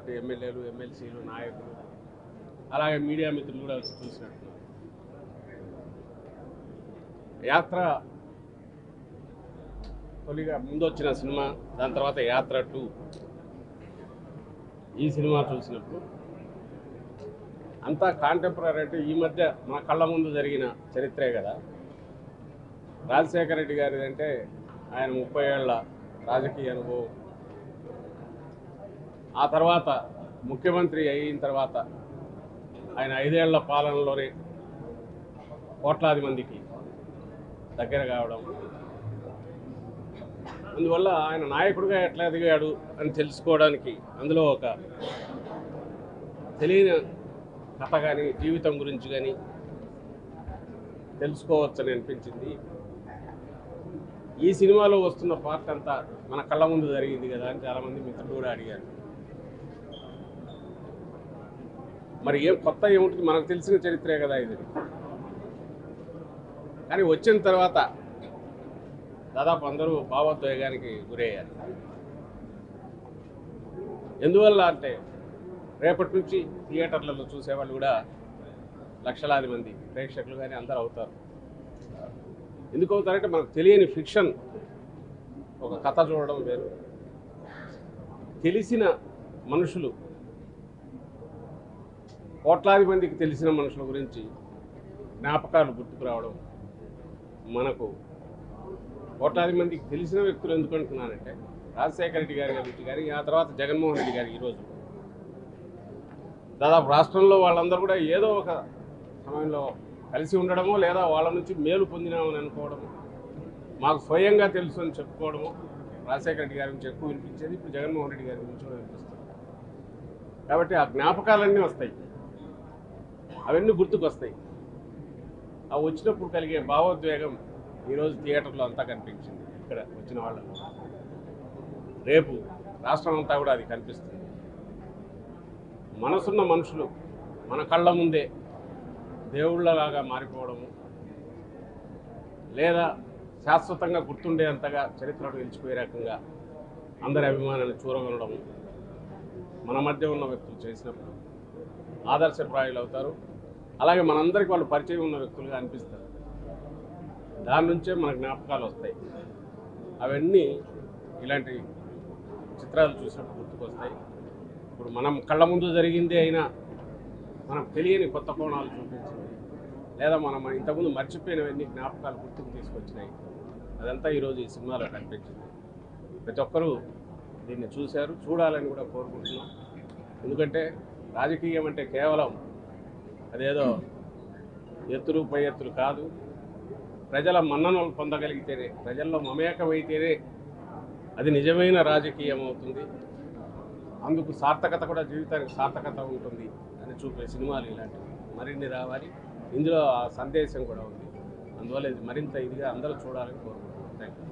Party ఎమ్మెల్యేలు, ఎమ్మెల్సీలు, నాయకులు, అలాగే మీడియా మిత్రులు కూడా వచ్చి చూసినట్టున్నారు. యాత్ర తొలిగా ముందు వచ్చిన సినిమా, దాని తర్వాత యాత్ర 2 ఈ సినిమా చూసినప్పుడు అంతా కాంటెంపరీ అంటే ఈ మధ్య మన కళ్ళ ముందు జరిగిన చరిత్రే కదా. రాజశేఖర రెడ్డి గారిది అంటే ఆయన 30 ఏళ్ల రాజకీయ అనుభవం, ఆ తర్వాత ముఖ్యమంత్రి అయిన తర్వాత ఆయన 5 ఏళ్ల పాలనలోనే కోట్లాది మందికి దగ్గర కావడం, అందువల్ల ఆయన నాయకుడిగా ఎట్లా ఎదిగాడు అని తెలుసుకోవడానికి అందులో ఒక తెలియని కథ కానీ జీవితం గురించి కానీ తెలుసుకోవచ్చని అనిపించింది. ఈ సినిమాలో వస్తున్న పార్ట్ అంతా మన కళ్ళ ముందు జరిగింది కదా అని చాలామంది మిత్రులు కూడా అడిగారు. మరి ఏం కొత్త ఏముంటుంది, మనకు తెలిసిన చరిత్రే కదా ఇది. కానీ వచ్చిన తర్వాత దాదాపు అందరూ భావోద్వేగానికి గురయ్యారు. ఎందువల్ల అంటే రేపటి నుంచి థియేటర్లలో చూసేవాళ్ళు కూడా లక్షలాది మంది ప్రేక్షకులు కానీ అందరూ అవుతారు. ఎందుకు అవుతారంటే మనకు తెలియని ఫిక్షన్, ఒక కథ చూడడం వేరు, తెలిసిన మనుషులు, కోట్లాది మందికి తెలిసిన మనుషుల గురించి జ్ఞాపకాలు గుర్తుకు రావడం. మనకు కోట్లాది మందికి తెలిసిన వ్యక్తులు ఎందుకు అంటున్నానంటే రాజశేఖర రెడ్డి గారి గురించి కానీ, ఆ తర్వాత జగన్మోహన్ రెడ్డి గారు ఈరోజు దాదాపు రాష్ట్రంలో వాళ్ళందరూ కూడా ఏదో ఒక సమయంలో కలిసి ఉండడమో లేదా వాళ్ళ నుంచి మేలు పొందినామని అనుకోవడము, మాకు స్వయంగా తెలుసు అని చెప్పుకోవడము. రాజశేఖర రెడ్డి గారి నుంచి ఎక్కువ వినిపించేది, ఇప్పుడు జగన్మోహన్ రెడ్డి గారి గురించి కూడా వినిపిస్తుంది. కాబట్టి ఆ జ్ఞాపకాలన్నీ వస్తాయి, అవన్నీ గుర్తుకు వస్తాయి. అవి వచ్చినప్పుడు కలిగే భావోద్వేగం ఈరోజు థియేటర్లో అంతా కనిపించింది. ఇక్కడ వచ్చిన వాళ్ళకు రేపు రాష్ట్రం అంతా కూడా అది కనిపిస్తుంది. మనసున్న మనుషులు మన కళ్ళ ముందే దేవుళ్ళలాగా మారిపోవడము, లేదా శాశ్వతంగా గుర్తుండేంతగా చరిత్రలో నిలిచిపోయే రకంగా అందరి అభిమానాన్ని చూరగొనడము మన మధ్య ఉన్న వ్యక్తులు చేసినప్పుడు ఆదర్శప్రాయులు అవుతారు. అలాగే మనందరికీ వాళ్ళు పరిచయం ఉన్న వ్యక్తులుగా అనిపిస్తారు. దాని నుంచే మన జ్ఞాపకాలు వస్తాయి. అవన్నీ ఇలాంటి చిత్రాలు చూసినప్పుడు గుర్తుకొస్తాయి. ఇప్పుడు మనం కళ్ళ ముందు జరిగింది అయినా మనకు తెలియని కొత్త కోణాలు చూపించింది, లేదా మనం ఇంతకుముందు మర్చిపోయినవన్నీ జ్ఞాపకాలు గుర్తుకు తీసుకొచ్చినాయి. అదంతా ఈరోజు ఈ సినిమాలో కనిపించింది. ప్రతి ఒక్కరూ దీన్ని చూశారు, చూడాలని కూడా కోరుకుంటున్నాం. ఎందుకంటే రాజకీయం అంటే కేవలం అదేదో ఎత్తులు పై ఎత్తులు కాదు. ప్రజల మన్ననలు పొందగలిగితేనే, ప్రజల్లో మమేకమైతేనే అది నిజమైన రాజకీయం అవుతుంది. అందుకు సార్థకత కూడా, జీవితానికి సార్థకత ఉంటుంది అని చూపే సినిమాలు ఇలాంటివి మరిన్ని రావాలి. ఇందులో ఆ సందేశం కూడా ఉంది. అందువల్ల ఇది మరింత ఇదిగా అందరూ చూడాలని కోరుకుంటున్నాను. Thank you.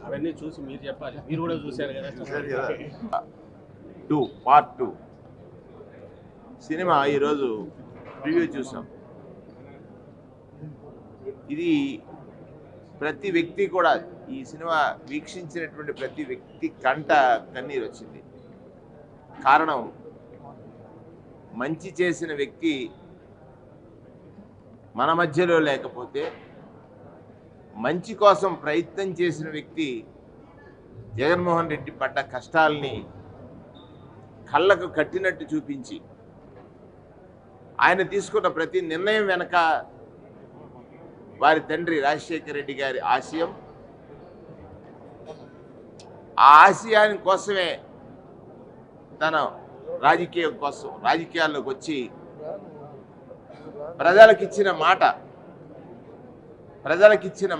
అవన్నీ చూసి మీరు చెప్పాలి, మీరు కూడా చూశారు కదా. పార్ట్ 2 సినిమా ఈరోజు రివ్యూ చూసాం. ఇది ప్రతి వ్యక్తి కూడా, ఈ సినిమా వీక్షించినటువంటి ప్రతి వ్యక్తి కంట కన్నీరు వచ్చింది. కారణం, మంచి చేసిన వ్యక్తి మన మధ్యలో లేకపోతే, మంచి కోసం ప్రయత్నం చేసిన వ్యక్తి జగన్మోహన్ రెడ్డి పడ్డ కష్టాలని కళ్ళకు కట్టినట్టు చూపించి, ఆయన తీసుకున్న ప్రతి నిర్ణయం వెనక వారి తండ్రి రాజశేఖర రెడ్డి గారి ఆశయం, ఆ ఆశయాని కోసమే తన రాజకీయాల్లోకి వచ్చి ప్రజలకిచ్చిన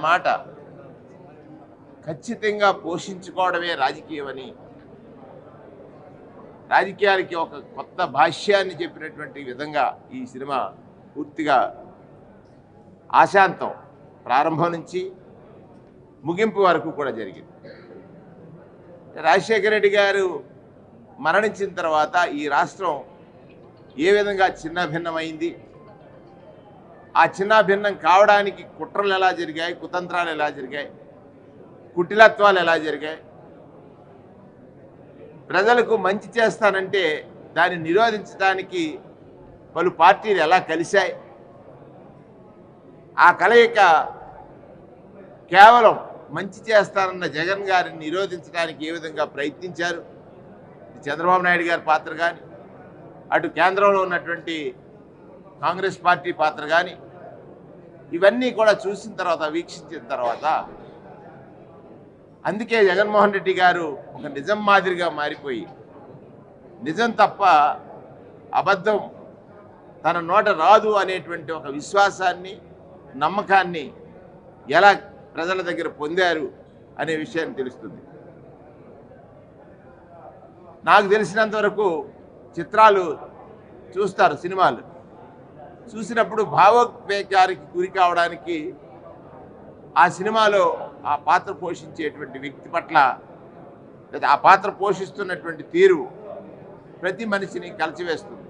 మాట ఖచ్చితంగా పోషించుకోవడమే రాజకీయమని, రాజకీయాలకి ఒక కొత్త భాష్యాన్ని చెప్పినటువంటి విధంగా ఈ సినిమా పూర్తిగా ఆశాంతం ప్రారంభం నుంచి ముగింపు వరకు కూడా జరిగింది. రాజశేఖర రెడ్డి గారు మరణించిన తర్వాత ఈ రాష్ట్రం ఏ విధంగా చిన్న భిన్నమైంది, ఆ చిన్నాభిన్నం కావడానికి కుట్రలు ఎలా జరిగాయి, కుతంత్రాలు ఎలా జరిగాయి, కుటిలత్వాలు ఎలా జరిగాయి, ప్రజలకు మంచి చేస్తానంటే దాన్ని నిరోధించడానికి పలు పార్టీలు ఎలా కలిశాయి, ఆ కలయిక కేవలం మంచి చేస్తారన్న జగన్ గారిని నిరోధించడానికి ఏ విధంగా ప్రయత్నించారు, చంద్రబాబు నాయుడు గారి పాత్ర కానీ, అటు కేంద్రంలో ఉన్నటువంటి కాంగ్రెస్ పార్టీ పాత్ర కానీ, ఇవన్నీ కూడా చూసిన తర్వాత, వీక్షించిన తర్వాత, అందుకే జగన్మోహన్ రెడ్డి గారు ఒక నిజం మాదిరిగా మారిపోయి, నిజం తప్ప అబద్ధం తన నోట రాదు అనేటువంటి ఒక విశ్వాసాన్ని, నమ్మకాన్ని ఎలా ప్రజల దగ్గర పొందారు అనే విషయాన్ని తెలుస్తుంది. నాకు తెలిసినంతవరకు చిత్రాలు చూస్తారు, సినిమాలు చూసినప్పుడు భావోద్వేగానికి గురి కావడానికి ఆ సినిమాలో ఆ పాత్ర పోషించేటువంటి వ్యక్తి పట్ల, లేదా ఆ పాత్ర పోషిస్తున్నటువంటి తీరు ప్రతి మనిషిని కలిచివేస్తుంది.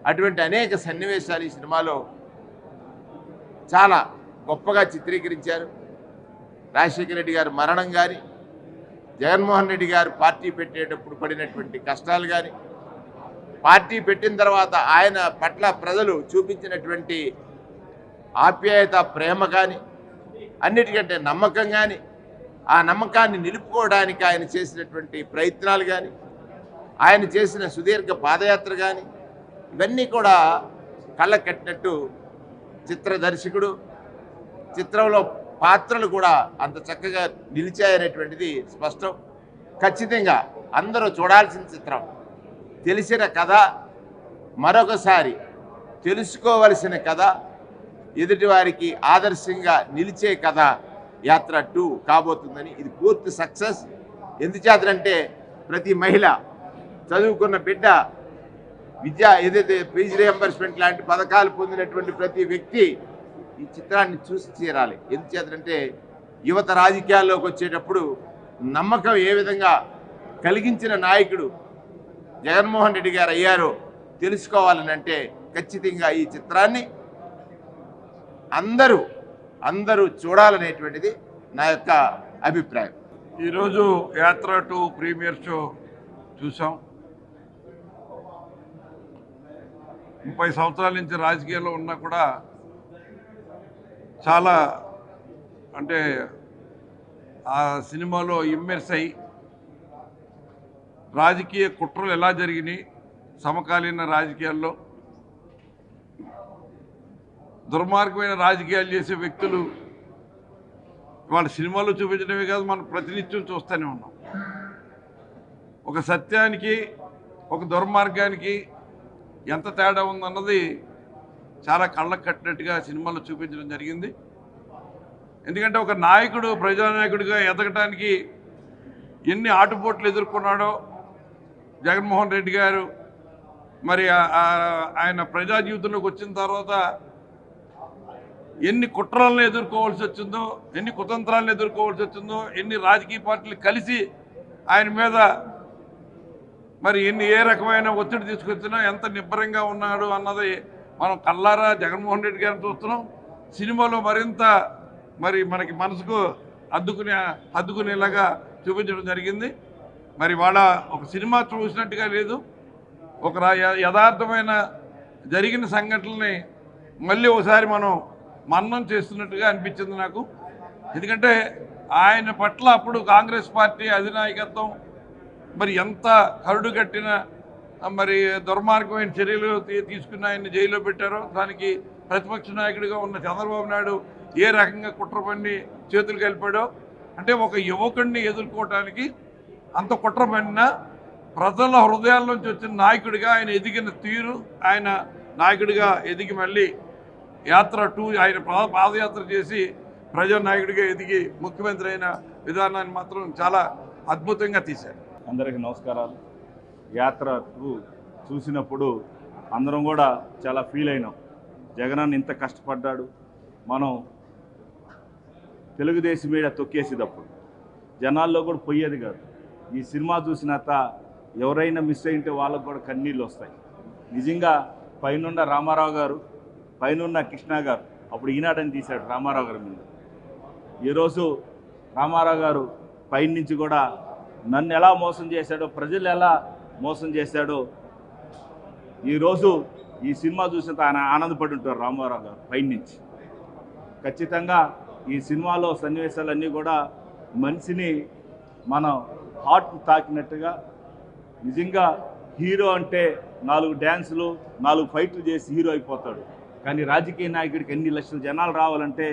అటువంటి అనేక సన్నివేశాలు ఈ సినిమాలో చాలా గొప్పగా చిత్రీకరించారు. రాజశేఖర రెడ్డి గారి మరణం కానీ, జగన్మోహన్ రెడ్డి గారు పార్టీ పెట్టేటప్పుడు పడినటువంటి కష్టాలు కానీ, పార్టీ పెట్టిన తర్వాత ఆయన పట్ల ప్రజలు చూపించినటువంటి ఆప్యాయత, ప్రేమ కానీ, అన్నిటికంటే నమ్మకం కానీ, ఆ నమ్మకాన్ని నిలుపుకోవడానికి ఆయన చేసినటువంటి ప్రయత్నాలు కానీ, ఆయన చేసిన సుదీర్ఘ పాదయాత్ర కానీ, ఇవన్నీ కూడా కళ్ళకు కట్టినట్టు చిత్ర దర్శకుడు, చిత్రంలో పాత్రలు కూడా అంత చక్కగా నిలిచాయనేటువంటిది స్పష్టం. ఖచ్చితంగా అందరూ చూడాల్సిన చిత్రం. తెలిసిన కథ, మరొకసారి తెలుసుకోవలసిన కథ, ఎదుటివారికి ఆదర్శంగా నిలిచే కథ యాత్ర 2 కాబోతుందని. ఇది పూర్తి సక్సెస్. ఎందుచేతంటే ప్రతి మహిళ, చదువుకున్న బిడ్డ, ఏదైతే ఫీజు రియంబర్స్మెంట్ లాంటి పథకాలు పొందినటువంటి ప్రతి వ్యక్తి ఈ చిత్రాన్ని చూసి తీరాలి. ఎందుచేతంటే యువత రాజకీయాల్లోకి వచ్చేటప్పుడు నమ్మకం ఏ విధంగా కలిగించిన నాయకుడు జగన్మోహన్ రెడ్డి గారు అయ్యారో తెలుసుకోవాలని అంటే ఖచ్చితంగా ఈ చిత్రాన్ని అందరూ చూడాలనేటువంటిది నా యొక్క అభిప్రాయం. ఈరోజు యాత్ర 2 ప్రీమియర్ షో చూసాం. 30 సంవత్సరాల నుంచి రాజకీయాల్లో ఉన్నా కూడా చాలా అంటే ఆ సినిమాలో ఇమ్మెర్స్ అయ్యి రాజకీయ కుట్రలు ఎలా జరిగినాయి, సమకాలీన రాజకీయాల్లో దుర్మార్గమైన రాజకీయాలు చేసే వ్యక్తులు వాళ్ళ సినిమాలో చూపించడమే కాదు, మనం ప్రతినిత్యం చూస్తూనే ఉన్నాం. ఒక సత్యానికి ఒక దుర్మార్గానికి ఎంత తేడా ఉందన్నది చాలా కళ్ళకు కట్టినట్టుగా సినిమాలో చూపించడం జరిగింది. ఎందుకంటే ఒక నాయకుడు ప్రజానాయకుడిగా ఎదగటానికి ఎన్ని ఆటుపోట్లు ఎదుర్కొన్నాడో జగన్మోహన్ రెడ్డి గారు, మరి ఆయన ప్రజా జీవితంలోకి వచ్చిన తర్వాత ఎన్ని కుట్రలను ఎదుర్కోవాల్సి వచ్చిందో, ఎన్ని కుతంత్రాలను ఎదుర్కోవాల్సి వచ్చిందో, ఎన్ని రాజకీయ పార్టీలు కలిసి ఆయన మీద మరి ఏ రకమైన ఒత్తిడి తీసుకొచ్చినా ఎంత నిబ్బరంగా ఉన్నాడు అన్నది మనం కల్లారా జగన్మోహన్ రెడ్డి గారిని చూస్తున్నాం. సినిమాలో మరింత మరి మనకి మనసుకు హద్దుకునేలాగా చూపించడం జరిగింది. మరి వాళ్ళ ఒక సినిమా చూసినట్టుగా లేదు, ఒక యథార్థమైన జరిగిన సంఘటనల్ని మళ్ళీ ఒకసారి మనం మన్నం చేస్తున్నట్టుగా అనిపించింది నాకు. ఎందుకంటే ఆయన పట్ల అప్పుడు కాంగ్రెస్ పార్టీ అధినాయకత్వం మరి ఎంత కరుడు కట్టిన మరి దుర్మార్గమైన చర్యలు తీసుకుని ఆయన్ని జైల్లో పెట్టారో, దానికి ప్రతిపక్ష నాయకుడిగా ఉన్న చంద్రబాబు నాయుడు ఏ రకంగా కుట్ర పన్ని చేతులు కలిపాడో, అంటే ఒక యువకుడిని ఎదుర్కోవటానికి అంత కుట్ర పన్నిన ప్రజల హృదయాల నుంచి వచ్చిన నాయకుడిగా ఆయన ఎదిగిన తీరు, ఆయన నాయకుడిగా ఎదిగి మళ్ళీ యాత్ర 2 ఆయన పాదయాత్ర చేసి ప్రజానాయకుడిగా ఎదిగి ముఖ్యమంత్రి అయిన విధానాన్ని మాత్రం చాలా అద్భుతంగా తీశారు. అందరికీ నమస్కారాలు. యాత్ర 2 చూసినప్పుడు అందరం కూడా చాలా ఫీల్ అయినాం. జగనన్న ఇంత కష్టపడ్డాడు, మనం తెలుగుదేశం మీద తొక్కేసేటప్పుడు జనాల్లో కూడా పోయేది కాదు. ఈ సినిమా చూసినాక ఎవరైనా మిస్ అయింటే వాళ్ళకు కూడా కన్నీళ్ళు వస్తాయి. నిజంగా పైనుండ రామారావు గారు పైనున్న కృష్ణ గారు అప్పుడు ఈనాడని తీశాడు రామారావు గారి మీద. ఈరోజు రామారావు గారు పైనుంచి కూడా నన్ను ఎలా మోసం చేశాడో, ప్రజలు ఎలా మోసం చేశాడో ఈరోజు ఈ సినిమా చూసినంత ఆయన ఆనందపడి ఉంటారు రామారావు గారు పైనుంచి. ఖచ్చితంగా ఈ సినిమాలో సన్నివేశాలన్నీ కూడా మనిషిని మనం హార్ట్ తాకినట్టుగా, నిజంగా హీరో అంటే 4 డ్యాన్సులు 4 ఫైట్లు చేసి హీరో అయిపోతాడు. కానీ రాజకీయ నాయకుడికి ఎన్ని లక్షల జనాలు రావాలంటే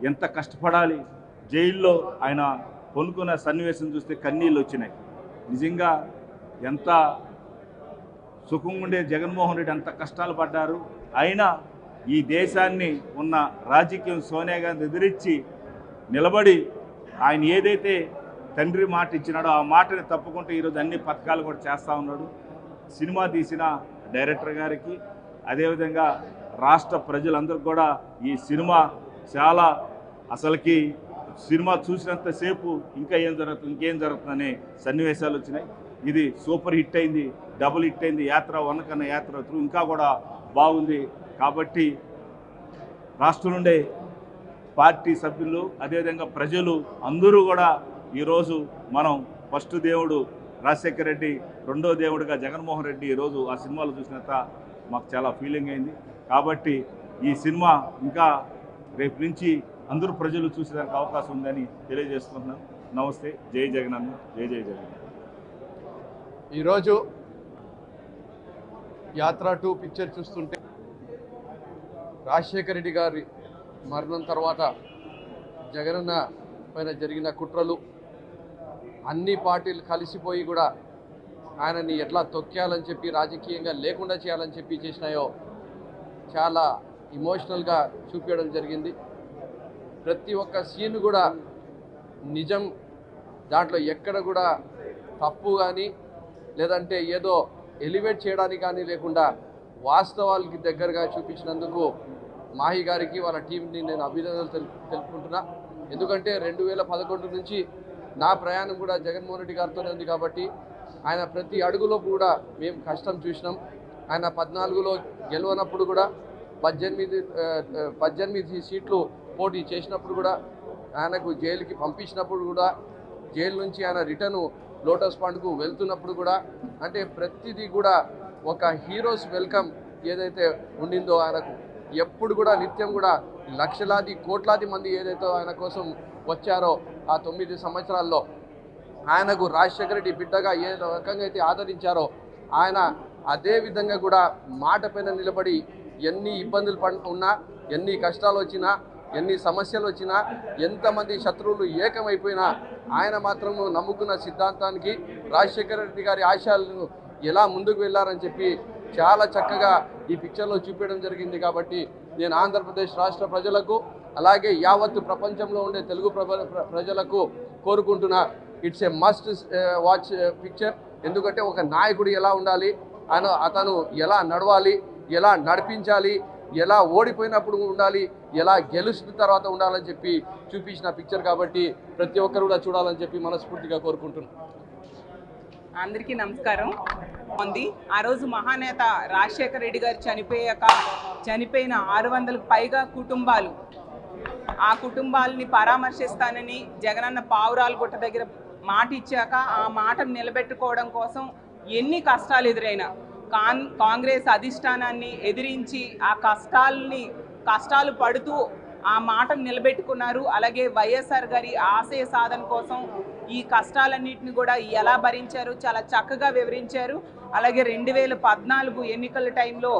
ఎంత కష్టపడాలి. జైల్లో ఆయన కొనుక్కున్న సన్నివేశం చూస్తే కన్నీళ్ళు వచ్చినాయి. నిజంగా ఎంత సుఖంగా ఉండే జగన్మోహన్ రెడ్డి అంత కష్టాలు పడ్డారు. అయినా ఈ దేశాన్ని ఉన్న రాజకీయం సోనియా గాంధీ ఎదిరించి నిలబడి ఆయన ఏదైతే తండ్రి మాట ఇచ్చినాడో ఆ మాటని తప్పుకుంటూ ఈరోజు అన్ని పథకాలు కూడా చేస్తూ ఉన్నాడు. సినిమా తీసిన డైరెక్టర్ గారికి, అదేవిధంగా రాష్ట్ర ప్రజలందరికీ కూడా ఈ సినిమా చాలా అసలుకి సినిమా చూసినంతసేపు ఇంకేం జరుగుతుందనే సన్నివేశాలు వచ్చినాయి. ఇది సూపర్ హిట్ అయింది, డబుల్ హిట్ అయింది. యాత్ర 1 కన్నా యాత్ర 2 ఇంకా కూడా బాగుంది. కాబట్టి రాష్ట్రం నుండే పార్టీ సభ్యులు, అదేవిధంగా ప్రజలు అందరూ కూడా ఈరోజు మనం ఫస్ట్ దేవుడు రాజశేఖర రెడ్డి, రెండో దేవుడిగా జగన్మోహన్ రెడ్డి ఈరోజు ఆ సినిమాలో చూసినంత మాకు చాలా ఫీలింగ్ అయింది. కాబట్టి ఈ సినిమా ఇంకా రేపు నుంచి అందరూ ప్రజలు చూసేదానికి అవకాశం ఉందని తెలియజేసుకుంటున్నాను. నమస్తే. జై జగనన్న, జై జై జగన్. ఈరోజు యాత్ర 2 పిక్చర్ చూస్తుంటే రాజశేఖర రెడ్డి గారి మరణం తర్వాత జగనన్న పైన జరిగిన కుట్రలు, అన్ని పార్టీలు కలిసిపోయి కూడా ఆయనని ఎట్లా తొక్కేయాలని చెప్పి, రాజకీయంగా లేకుండా చేయాలని చెప్పి చేసినాయో చాలా ఇమోషనల్గా చూపించడం జరిగింది. ప్రతి ఒక్క సీన్ కూడా నిజం, దాంట్లో ఎక్కడ కూడా తప్పు కానీ లేదంటే ఏదో ఎలివేట్ చేయడానికి కానీ లేకుండా వాస్తవాలకి దగ్గరగా చూపించినందుకు మాహి గారికి, వాళ్ళ టీంని నేను అభినందనలు తెలుపుకుంటున్నా. ఎందుకంటే 2011 నుంచి నా ప్రయాణం కూడా జగన్మోహన్ రెడ్డి గారితోనే ఉంది. కాబట్టి ఆయన ప్రతి అడుగులో కూడా మేము కష్టం చూసినాం. ఆయన 14లో గెలవనప్పుడు కూడా 18 సీట్లు పోటీ చేసినప్పుడు కూడా, ఆయనకు జైలుకి పంపించినప్పుడు కూడా, జైలు నుంచి ఆయన రిటర్ను లోటస్ పాండ్కు వెళ్తున్నప్పుడు కూడా, అంటే ప్రతిదీ కూడా ఒక హీరోస్ వెల్కమ్ ఏదైతే ఉండిందో ఆయనకు, ఎప్పుడు కూడా నిత్యం కూడా లక్షలాది కోట్లాది మంది ఏదైతే ఆయన కోసం వచ్చారో ఆ 9 సంవత్సరాల్లో ఆయనకు రాజశేఖర రెడ్డి బిడ్డగా ఏ రకంగా అయితే ఆదరించారో ఆయన అదే విధంగా కూడా మాట పైన నిలబడి ఎన్ని ఇబ్బందులు ఉన్నా, ఎన్ని కష్టాలు వచ్చినా, ఎన్ని సమస్యలు వచ్చినా, ఎంతమంది శత్రువులు ఏకమైపోయినా ఆయన మాత్రం నమ్ముకున్న సిద్ధాంతానికి, రాజశేఖర రెడ్డి గారి ఆశయాలను ఎలా ముందుకు వెళ్ళారని చెప్పి చాలా చక్కగా ఈ పిక్చర్లో చూపించడం జరిగింది. కాబట్టి నేను ఆంధ్రప్రదేశ్ రాష్ట్ర ప్రజలకు, అలాగే యావత్తు ప్రపంచంలో ఉండే తెలుగు ప్రజలకు కోరుకుంటున్నా, it's a must watch picture. ఎందుకంటే ఒక నాయకుడు ఎలా ఉండాలి, అతను ఎలా నడవాలి, ఎలా నడిపించాలి, ఎలా ఓడిపోయినప్పుడు ఉండాలి, ఎలా గెలుచిన తర్వాత ఉండాలని చెప్పి చూపించిన పిక్చర్. కాబట్టి ప్రతి ఒక్కరు కూడా చూడాలని చెప్పి మనస్ఫూర్తిగా కోరుకుంటున్నాను. అందరికీ నమస్కారం. ఆ రోజు మహానేత రాజశేఖర రెడ్డి గారు చనిపోయిన 600కు పైగా కుటుంబాలు, ఆ కుటుంబాలని పరామర్శిస్తానని జగనన్న పావురాల గుట్ట దగ్గర మాట ఇచ్చాక ఆ మాటను నిలబెట్టుకోవడం కోసం ఎన్ని కష్టాలు ఎదురైనా కాంగ్రెస్ అధిష్టానాన్ని ఎదిరించి ఆ కష్టాలు పడుతూ ఆ మాటను నిలబెట్టుకున్నారు. అలాగే వైఎస్ఆర్ గారి ఆశయ సాధన కోసం ఈ కష్టాలన్నింటిని కూడా ఎలా భరించారు చాలా చక్కగా వివరించారు. అలాగే 2014 ఎన్నికల టైంలో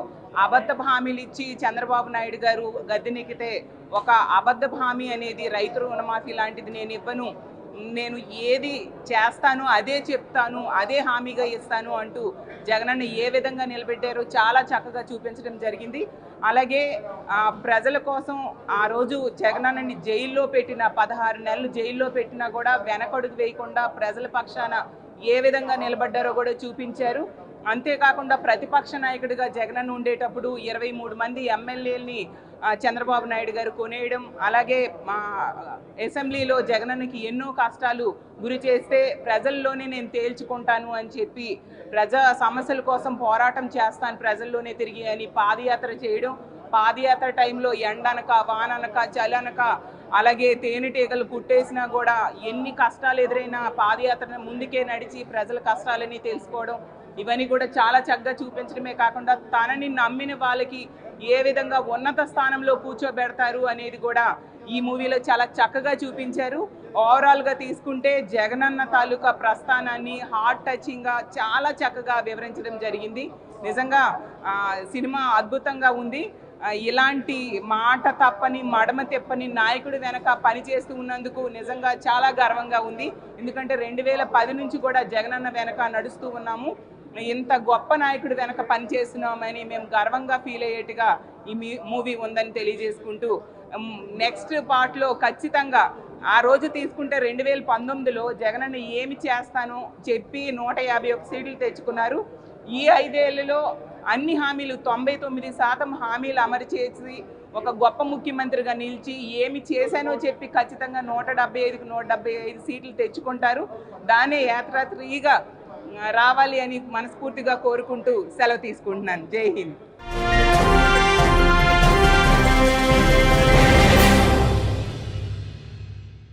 అబద్ధపు హామీలు ఇచ్చి చంద్రబాబు నాయుడు గారు గద్దెనెక్కితే ఒక అబద్ధపు హామీ అనేది రైతు రుణమాఫీ లాంటిది నేను ఇవ్వను, నేను ఏది చేస్తాను అదే చెప్తాను, అదే హామీగా ఇస్తాను అంటూ జగనన్న ఏ విధంగా నిలబెట్టారో చాలా చక్కగా చూపించడం జరిగింది. అలాగే ప్రజల కోసం ఆ రోజు జగనన్నని జైల్లో పెట్టిన 16 నెలలు జైల్లో పెట్టినా కూడా వెనకడుగు వేయకుండా ప్రజల పక్షాన ఏ విధంగా నిలబడ్డారో కూడా చూపించారు. అంతేకాకుండా ప్రతిపక్ష నాయకుడిగా జగనన్న ఉండేటప్పుడు 23 మంది ఎమ్మెల్యేలని చంద్రబాబు నాయుడు గారు కొనేయడం, అలాగే మా అసెంబ్లీలో జగనన్నకి ఎన్నో కష్టాలు గురి చేస్తే ప్రజల్లోనే నేను తేల్చుకుంటాను అని చెప్పి ప్రజా సమస్యల కోసం పోరాటం చేస్తాను ప్రజల్లోనే తిరిగి అని పాదయాత్ర చేయడం, పాదయాత్ర టైంలో ఎండనక వాననక చలనక అలాగే తేనెటీగలు కుట్టేసినా కూడా ఎన్ని కష్టాలు ఎదురైనా పాదయాత్ర ముందుకే నడిచి ప్రజల కష్టాలని తెలుసుకోవడం, ఇవన్నీ కూడా చాలా చక్కగా చూపించడమే కాకుండా తనని నమ్మిన వాళ్ళకి ఏ విధంగా ఉన్నత స్థానంలో కూర్చోబెడతారు అనేది కూడా ఈ మూవీలో చాలా చక్కగా చూపించారు. ఓవరాల్గా తీసుకుంటే జగనన్న తాలూకా ప్రస్థానాన్ని హార్ట్ టచింగ్గా చాలా చక్కగా వివరించడం జరిగింది. నిజంగా సినిమా అద్భుతంగా ఉంది. ఇలాంటి మాట తప్పని మడమ తెప్పని నాయకుడి వెనక పనిచేస్తూ ఉన్నందుకు నిజంగా చాలా గర్వంగా ఉంది. ఎందుకంటే 2010 నుంచి కూడా జగనన్న వెనక నడుస్తూ ఉన్నాము. ఇంత గొప్ప నాయకుడి వెనక పనిచేస్తున్నామని మేము గర్వంగా ఫీల్ అయ్యేట్టుగా ఈ మూవీ ఉందని తెలియజేసుకుంటూ నెక్స్ట్ పార్ట్లో ఖచ్చితంగా ఆ రోజు తీసుకుంటే 2019లో జగనన్న ఏమి చేస్తానో చెప్పి 151 సీట్లు తెచ్చుకున్నారు. ఈ 5 ఏళ్లలో అన్ని హామీలు 99% హామీలు అమలు చేసి ఒక గొప్ప ముఖ్యమంత్రిగా నిలిచి ఏమి చేశానో చెప్పి ఖచ్చితంగా 175కి 175 సీట్లు తెచ్చుకుంటారు. దానే యాత్రాత్రిగా రావాలి అని మనస్ఫూర్తిగా కోరుకుంటూ సెలవు తీసుకుంటున్నాను. జై హింద్.